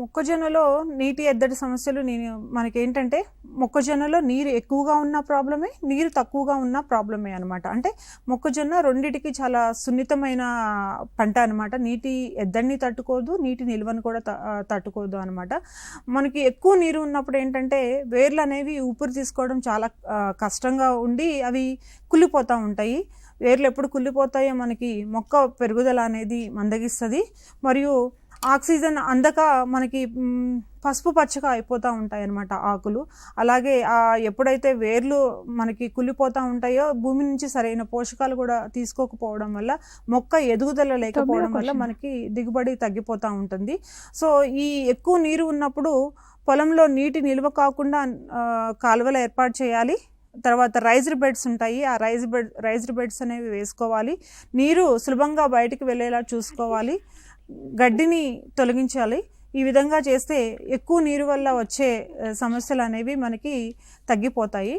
మొక్కజొన్నలో నీటి ఎద్దడి సమస్యలు మనకేంటంటే మొక్కజొన్నలో నీరు ఎక్కువగా ఉన్న ప్రాబ్లమే, నీరు తక్కువగా ఉన్న ప్రాబ్లమే అనమాట. అంటే మొక్కజొన్న రెండిటికి చాలా సున్నితమైన పంట అనమాట. నీటి ఎద్దడిని తట్టుకోదు, నీటి నిల్వను కూడా తట్టుకోదు అనమాట. మనకి ఎక్కువ నీరు ఉన్నప్పుడు ఏంటంటే వేర్లు అనేవి ఊపిరి తీసుకోవడం చాలా కష్టంగా ఉండి అవి కుళ్ళిపోతూ ఉంటాయి. వేర్లు ఎప్పుడు కుళ్ళిపోతాయో మనకి మొక్క పెరుగుదల అనేది మందగిస్తుంది, మరియు ఆక్సిజన్ అందక మనకి పసుపు పచ్చగా అయిపోతూ ఉంటాయి అన్నమాట ఆకులు. అలాగే ఎప్పుడైతే వేర్లు మనకి కుళ్ళిపోతూ ఉంటాయో భూమి నుంచి సరైన పోషకాలు కూడా తీసుకోకపోవడం వల్ల మొక్క ఎదుగుదల లేకపోవడం వల్ల మనకి దిగుబడి తగ్గిపోతూ ఉంటుంది. సో ఈ ఎక్కువ నీరు ఉన్నప్పుడు పొలంలో నీటి నిల్వ కాకుండా కాలువలు ఏర్పాటు చేయాలి. తర్వాత రైజ్డ్ బెడ్స్ ఉంటాయి, ఆ రైజ్డ్ బెడ్స్ అనేవి వేసుకోవాలి. నీరు సులభంగా బయటికి వెళ్ళేలా చూసుకోవాలి. గడ్డిని తొలగించాలి. ఈ విధంగా చేస్తే ఎక్కువ నీరు వల్ల వచ్చే సమస్యలు అనేవి మనకి తగ్గిపోతాయి.